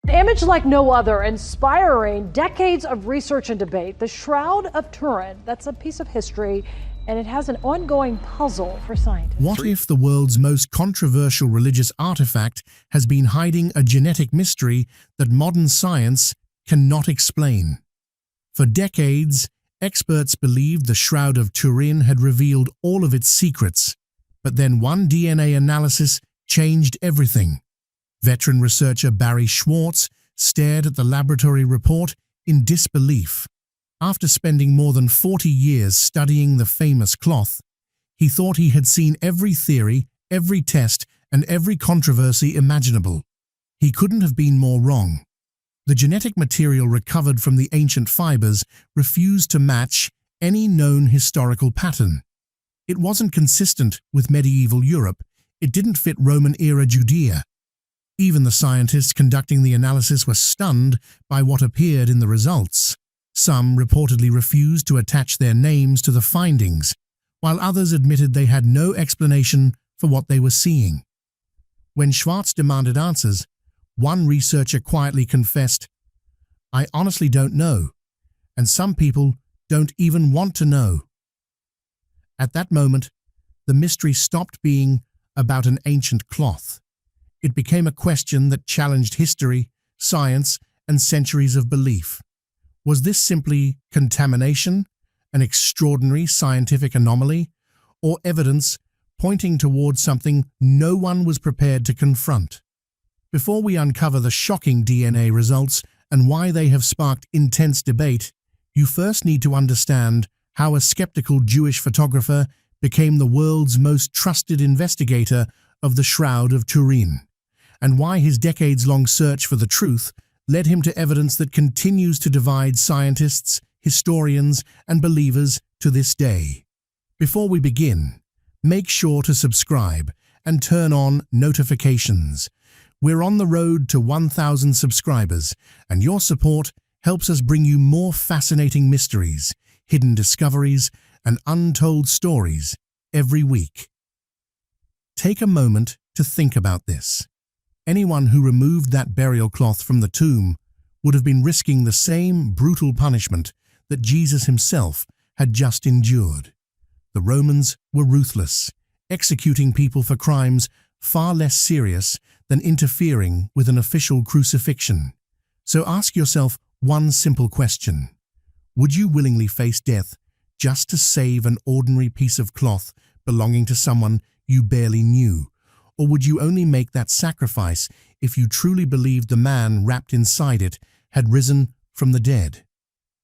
An image like no other, inspiring decades of research and debate. The Shroud of Turin, that's a piece of history, and it has an ongoing puzzle for scientists. What if the world's most controversial religious artifact has been hiding a genetic mystery that modern science cannot explain? For decades, experts believed the Shroud of Turin had revealed all of its secrets, but then one DNA analysis changed everything. Veteran researcher Barrie Schwortz stared at the laboratory report in disbelief. After spending more than 40 years studying the famous cloth, he thought he had seen every theory, every test, and every controversy imaginable. He couldn't have been more wrong. The genetic material recovered from the ancient fibers refused to match any known historical pattern. It wasn't consistent with medieval Europe. It didn't fit Roman-era Judea. Even the scientists conducting the analysis were stunned by what appeared in the results. Some reportedly refused to attach their names to the findings, while others admitted they had no explanation for what they were seeing. When Schwartz demanded answers, one researcher quietly confessed, "I honestly don't know, and some people don't even want to know." At that moment, the mystery stopped being about an ancient cloth. It became a question that challenged history, science, and centuries of belief. Was this simply contamination, an extraordinary scientific anomaly, or evidence pointing towards something no one was prepared to confront? Before we uncover the shocking DNA results and why they have sparked intense debate, you first need to understand how a skeptical Jewish photographer became the world's most trusted investigator of the Shroud of Turin, and why his decades-long search for the truth led him to evidence that continues to divide scientists, historians, and believers to this day. Before we begin, make sure to subscribe and turn on notifications. We're on the road to 1,000 subscribers, and your support helps us bring you more fascinating mysteries, hidden discoveries, and untold stories every week. Take a moment to think about this. Anyone who removed that burial cloth from the tomb would have been risking the same brutal punishment that Jesus himself had just endured. The Romans were ruthless, executing people for crimes far less serious than interfering with an official crucifixion. So ask yourself one simple question. Would you willingly face death just to save an ordinary piece of cloth belonging to someone you barely knew? Or would you only make that sacrifice if you truly believed the man wrapped inside it had risen from the dead?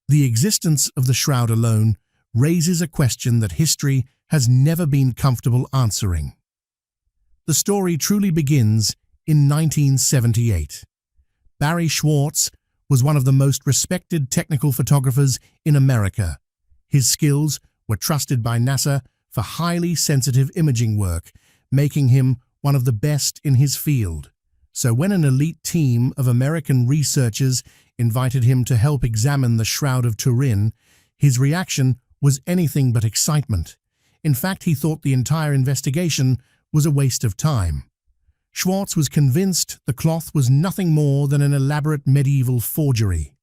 The existence of the shroud alone raises a question that history has never been comfortable answering. The story truly begins in 1978. Barrie Schwortz was one of the most respected technical photographers in America. His skills were trusted by NASA for highly sensitive imaging work, making him one of the best in his field. So when an elite team of American researchers invited him to help examine the Shroud of Turin, his reaction was anything but excitement. In fact, he thought the entire investigation was a waste of time. Schwartz was convinced the cloth was nothing more than an elaborate medieval forgery.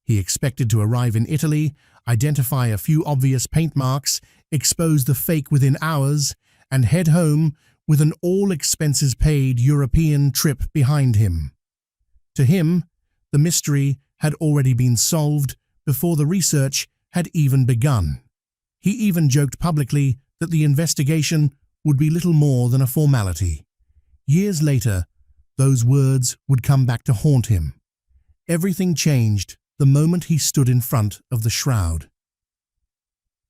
He expected to arrive in Italy, identify a few obvious paint marks, expose the fake within hours, and head home with an all-expenses-paid European trip behind him. To him, the mystery had already been solved before the research had even begun. He even joked publicly that the investigation would be little more than a formality. Years later, those words would come back to haunt him. Everything changed the moment he stood in front of the shroud.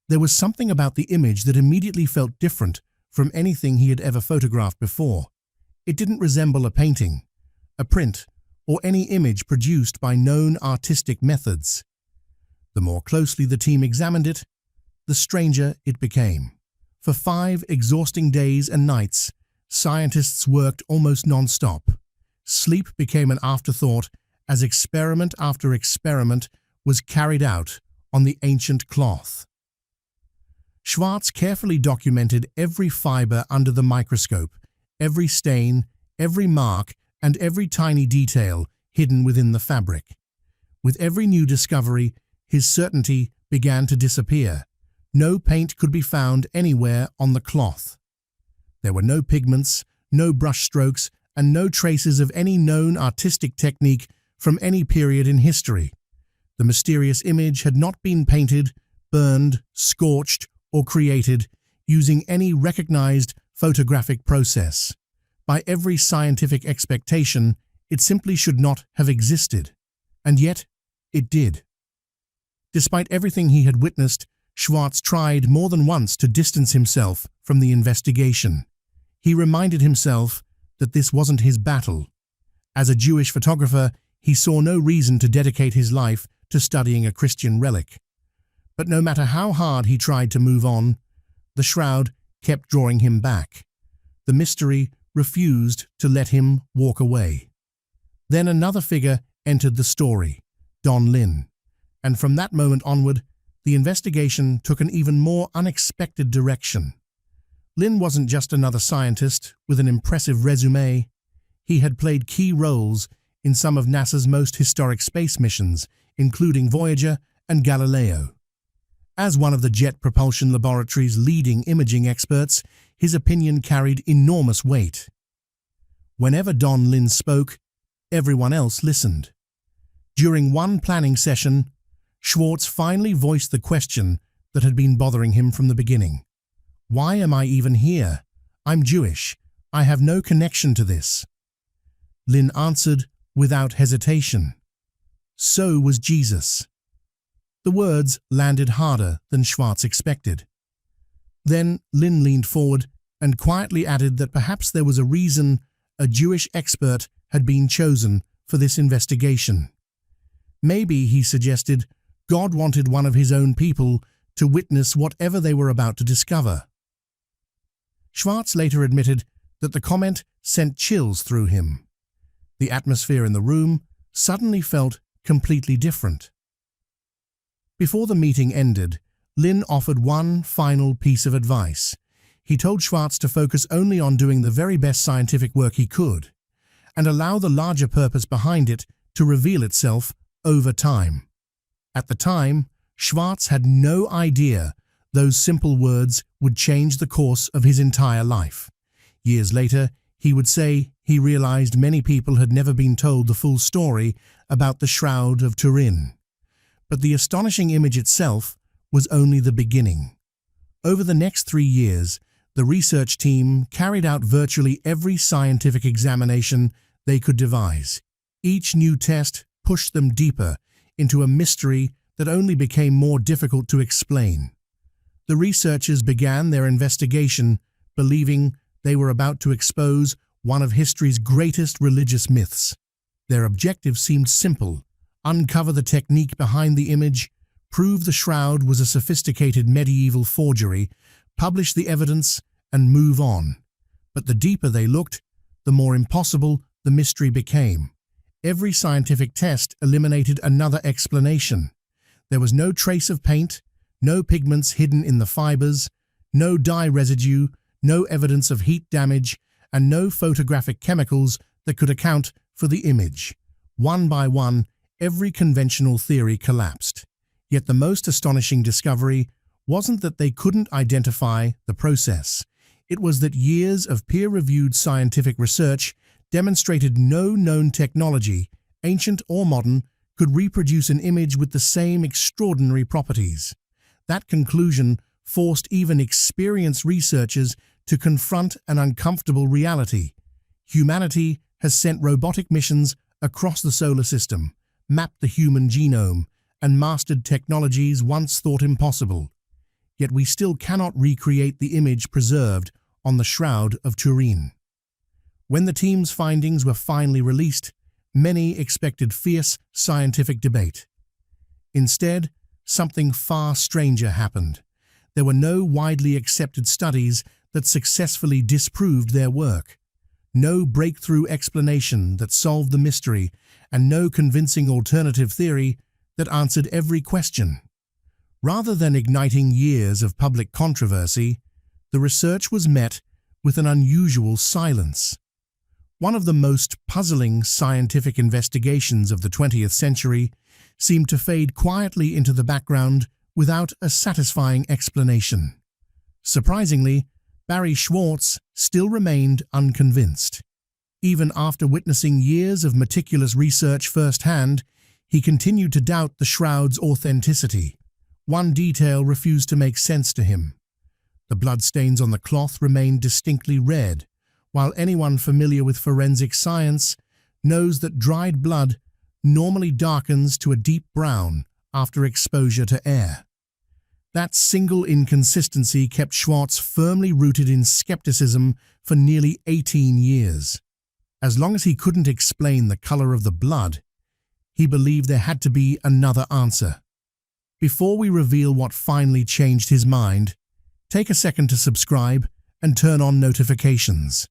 There was something about the image that immediately felt different from anything he had ever photographed before. It didn't resemble a painting, a print, or any image produced by known artistic methods. The more closely the team examined it, the stranger it became. For 5 exhausting days and nights, scientists worked almost non-stop. Sleep became an afterthought as experiment after experiment was carried out on the ancient cloth. Schwartz carefully documented every fiber under the microscope, every stain, every mark, and every tiny detail hidden within the fabric. With every new discovery, his certainty began to disappear. No paint could be found anywhere on the cloth. There were no pigments, no brush strokes, and no traces of any known artistic technique from any period in history. The mysterious image had not been painted, burned, scorched, or created using any recognized photographic process. By every scientific expectation, it simply should not have existed. And yet, it did. Despite everything he had witnessed, Schwortz tried more than once to distance himself from the investigation. He reminded himself that this wasn't his battle. As a Jewish photographer, he saw no reason to dedicate his life to studying a Christian relic. But no matter how hard he tried to move on, the shroud kept drawing him back. The mystery refused to let him walk away. Then another figure entered the story, Don Lin, and from that moment onward, the investigation took an even more unexpected direction. Lin wasn't just another scientist with an impressive resume. He had played key roles in some of NASA's most historic space missions, including Voyager and Galileo. As one of the Jet Propulsion Laboratory's leading imaging experts, his opinion carried enormous weight. Whenever Don Lin spoke, everyone else listened. During one planning session, Schwortz finally voiced the question that had been bothering him from the beginning. Why am I even here? I'm Jewish. I have no connection to this. Lin answered without hesitation. So was Jesus. The words landed harder than Schwortz expected. Then Lin leaned forward and quietly added that perhaps there was a reason a Jewish expert had been chosen for this investigation. Maybe, he suggested, God wanted one of his own people to witness whatever they were about to discover. Schwortz later admitted that the comment sent chills through him. The atmosphere in the room suddenly felt completely different. Before the meeting ended, Lin offered one final piece of advice. He told Schwortz to focus only on doing the very best scientific work he could, and allow the larger purpose behind it to reveal itself over time. At the time, Schwortz had no idea those simple words would change the course of his entire life. Years later, he would say he realized many people had never been told the full story about the Shroud of Turin. But the astonishing image itself was only the beginning. Over the next 3 years, the research team carried out virtually every scientific examination they could devise. Each new test pushed them deeper into a mystery that only became more difficult to explain. The researchers began their investigation believing they were about to expose one of history's greatest religious myths. Their objective seemed simple: uncover the technique behind the image, prove the shroud was a sophisticated medieval forgery, publish the evidence, and move on. But the deeper they looked, the more impossible the mystery became. Every scientific test eliminated another explanation. There was no trace of paint, no pigments hidden in the fibers, no dye residue, no evidence of heat damage, and no photographic chemicals that could account for the image. One by one, every conventional theory collapsed. Yet the most astonishing discovery wasn't that they couldn't identify the process. It was that years of peer-reviewed scientific research demonstrated no known technology, ancient or modern, could reproduce an image with the same extraordinary properties. That conclusion forced even experienced researchers to confront an uncomfortable reality. Humanity has sent robotic missions across the solar system, mapped the human genome, and mastered technologies once thought impossible. Yet we still cannot recreate the image preserved on the Shroud of Turin. When the team's findings were finally released, many expected fierce scientific debate. Instead, something far stranger happened. There were no widely accepted studies that successfully disproved their work, no breakthrough explanation that solved the mystery, and no convincing alternative theory that answered every question. Rather than igniting years of public controversy, the research was met with an unusual silence. One of the most puzzling scientific investigations of the 20th century seemed to fade quietly into the background without a satisfying explanation. Surprisingly, Barrie Schwortz still remained unconvinced. Even after witnessing years of meticulous research firsthand, he continued to doubt the shroud's authenticity. One detail refused to make sense to him. The bloodstains on the cloth remained distinctly red, while anyone familiar with forensic science knows that dried blood normally darkens to a deep brown after exposure to air. That single inconsistency kept Schwartz firmly rooted in skepticism for nearly 18 years. As long as he couldn't explain the color of the blood, he believed there had to be another answer. Before we reveal what finally changed his mind, take a second to subscribe and turn on notifications.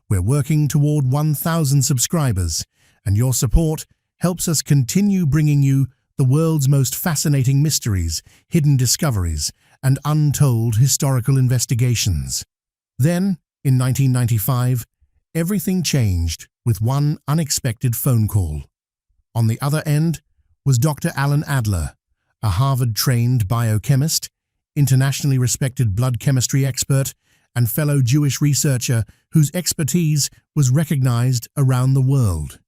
We're working toward 1,000 subscribers, and your support helps us continue bringing you the world's most fascinating mysteries, hidden discoveries, and untold historical investigations. Then, in 1995, everything changed with one unexpected phone call. On the other end was Dr. Alan Adler, a Harvard-trained biochemist, internationally respected blood chemistry expert, and fellow Jewish researcher whose expertise was recognized around the world.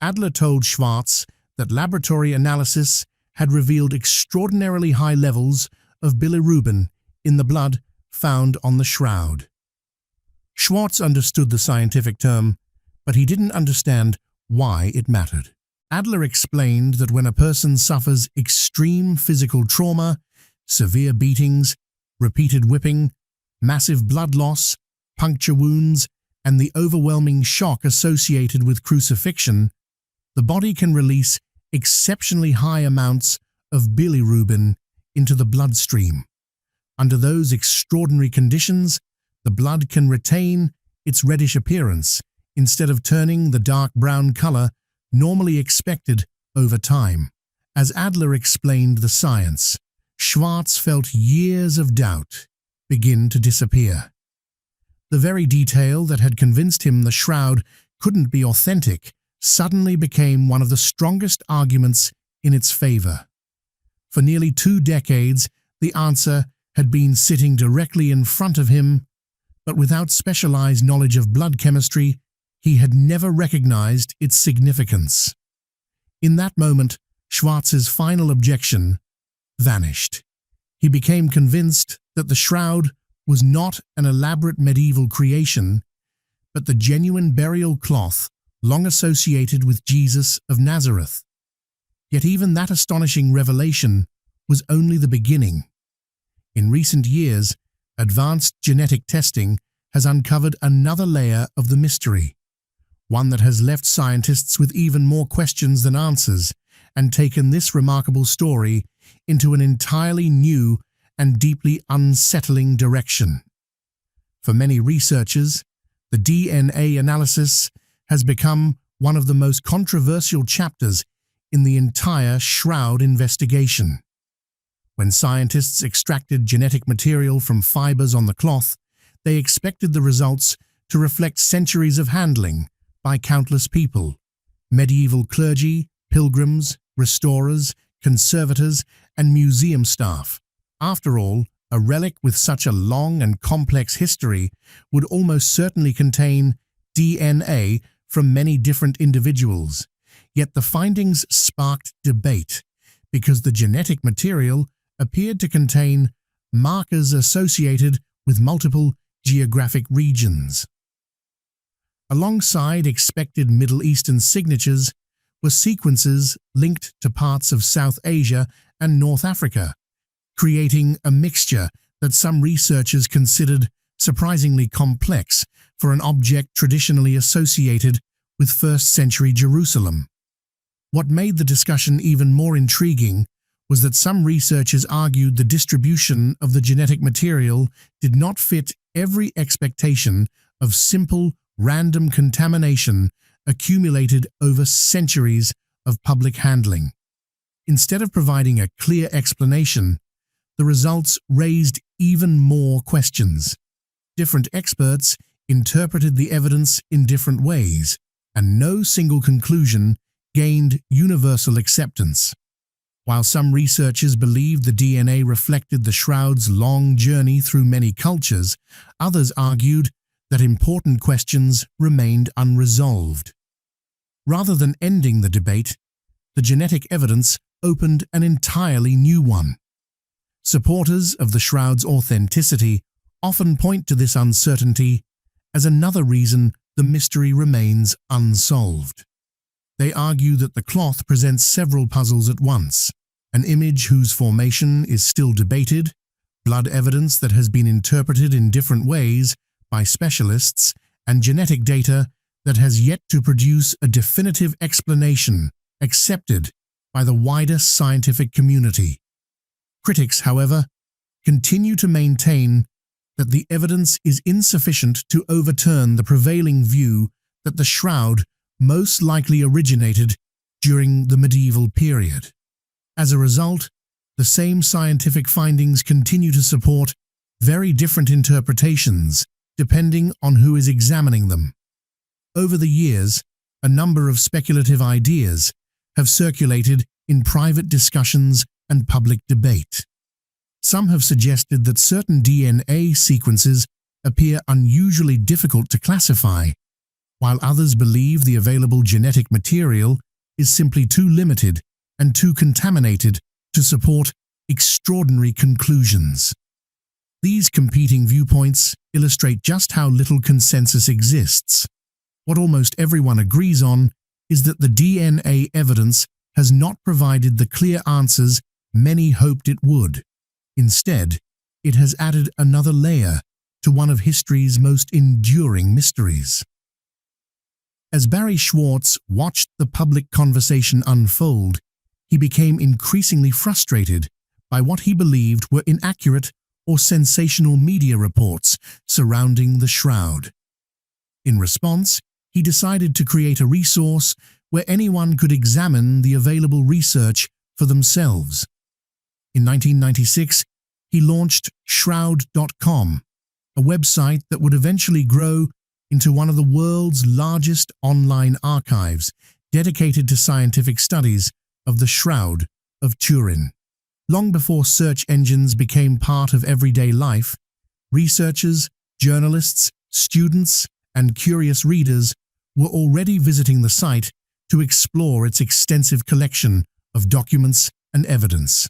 Adler told Schwartz that laboratory analysis had revealed extraordinarily high levels of bilirubin in the blood found on the shroud. Schwartz understood the scientific term, but he didn't understand why it mattered. Adler explained that when a person suffers extreme physical trauma, severe beatings, repeated whipping, massive blood loss, puncture wounds, and the overwhelming shock associated with crucifixion, the body can release exceptionally high amounts of bilirubin into the bloodstream. Under those extraordinary conditions, the blood can retain its reddish appearance instead of turning the dark brown color normally expected over time. As Adler explained the science, Schwartz felt years of doubt begin to disappear. The very detail that had convinced him the shroud couldn't be authentic suddenly became one of the strongest arguments in its favor. For nearly 2 decades, the answer had been sitting directly in front of him, but without specialized knowledge of blood chemistry, he had never recognized its significance. In that moment, Schwartz's final objection vanished. He became convinced that the shroud was not an elaborate medieval creation, but the genuine burial cloth long associated with Jesus of Nazareth. Yet even that astonishing revelation was only the beginning. In recent years, advanced genetic testing has uncovered another layer of the mystery, one that has left scientists with even more questions than answers and taken this remarkable story into an entirely new and deeply unsettling direction. For many researchers, the DNA analysis has become one of the most controversial chapters in the entire Shroud investigation. When scientists extracted genetic material from fibers on the cloth, they expected the results to reflect centuries of handling by countless people: medieval clergy, pilgrims, restorers, conservators, and museum staff. After all, a relic with such a long and complex history would almost certainly contain DNA from many different individuals. Yet the findings sparked debate because the genetic material appeared to contain markers associated with multiple geographic regions. Alongside expected Middle Eastern signatures were sequences linked to parts of South Asia and North Africa, creating a mixture that some researchers considered surprisingly complex for an object traditionally associated with first-century Jerusalem. What made the discussion even more intriguing was that some researchers argued the distribution of the genetic material did not fit every expectation of simple, random contamination accumulated over centuries of public handling. Instead of providing a clear explanation, the results raised even more questions. Different experts interpreted the evidence in different ways, and no single conclusion gained universal acceptance. While some researchers believed the DNA reflected the shroud's long journey through many cultures, others argued that important questions remained unresolved. Rather than ending the debate, the genetic evidence opened an entirely new one. Supporters of the shroud's authenticity often point to this uncertainty as another reason the mystery remains unsolved. They argue that the cloth presents several puzzles at once: an image whose formation is still debated, blood evidence that has been interpreted in different ways by specialists, and genetic data that has yet to produce a definitive explanation accepted by the wider scientific community. Critics, however, continue to maintain that the evidence is insufficient to overturn the prevailing view that the shroud most likely originated during the medieval period. As a result, the same scientific findings continue to support very different interpretations depending on who is examining them. Over the years, a number of speculative ideas have circulated in private discussions and public debate. Some have suggested that certain DNA sequences appear unusually difficult to classify, while others believe the available genetic material is simply too limited and too contaminated to support extraordinary conclusions. These competing viewpoints illustrate just how little consensus exists. What almost everyone agrees on is that the DNA evidence has not provided the clear answers many hoped it would. Instead, it has added another layer to one of history's most enduring mysteries. As Barrie Schwortz watched the public conversation unfold, he became increasingly frustrated by what he believed were inaccurate or sensational media reports surrounding the shroud. In response, he decided to create a resource where anyone could examine the available research for themselves. In 1996, he launched Shroud.com, a website that would eventually grow into one of the world's largest online archives dedicated to scientific studies of the Shroud of Turin. Long before search engines became part of everyday life, researchers, journalists, students, and curious readers were already visiting the site to explore its extensive collection of documents and evidence.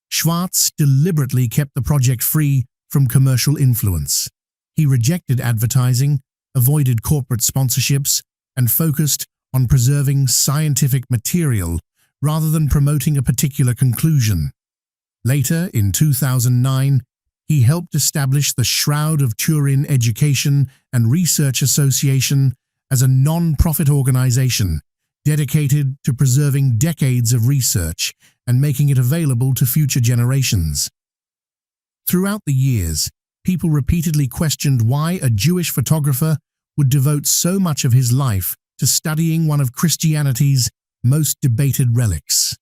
Schwartz deliberately kept the project free from commercial influence. He rejected advertising, avoided corporate sponsorships, and focused on preserving scientific material rather than promoting a particular conclusion. Later, in 2009, he helped establish the Shroud of Turin Education and Research Association as a non-profit organization dedicated to preserving decades of research and making it available to future generations. Throughout the years, people repeatedly questioned why a Jewish photographer would devote so much of his life to studying one of Christianity's most debated relics.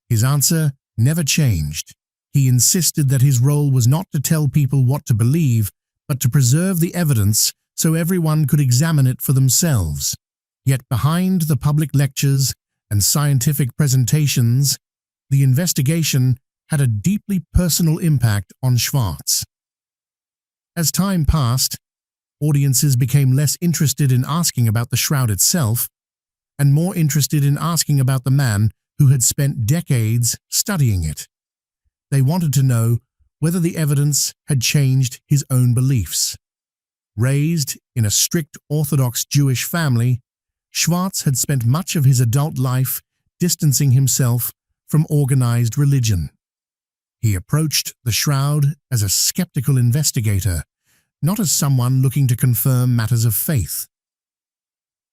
His answer never changed. He insisted that his role was not to tell people what to believe, but to preserve the evidence so everyone could examine it for themselves. Yet behind the public lectures and scientific presentations, the investigation had a deeply personal impact on Schwartz. As time passed, audiences became less interested in asking about the shroud itself and more interested in asking about the man who had spent decades studying it. They wanted to know whether the evidence had changed his own beliefs. Raised in a strict Orthodox Jewish family, Schwartz had spent much of his adult life distancing himself from organized religion. He approached the shroud as a skeptical investigator, not as someone looking to confirm matters of faith.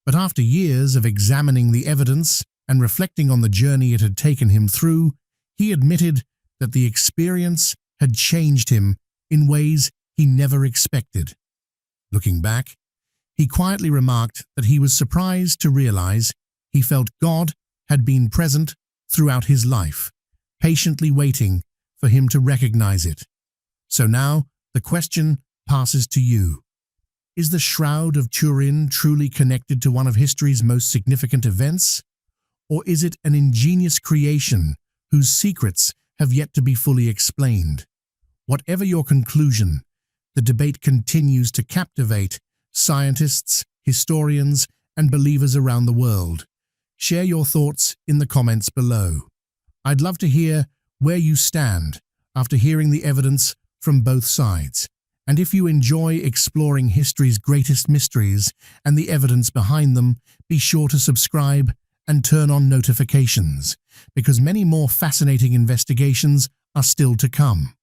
But after years of examining the evidence and reflecting on the journey it had taken him through, he admitted that the experience had changed him in ways he never expected. Looking back, he quietly remarked that he was surprised to realize he felt God had been present throughout his life, patiently waiting for him to recognize it. So now the question passes to you. Is the Shroud of Turin truly connected to one of history's most significant events? Or is it an ingenious creation whose secrets have yet to be fully explained? Whatever your conclusion, the debate continues to captivate scientists, historians, and believers around the world. Share your thoughts in the comments below. I'd love to hear where you stand after hearing the evidence from both sides. And if you enjoy exploring history's greatest mysteries and the evidence behind them, be sure to subscribe and turn on notifications, because many more fascinating investigations are still to come.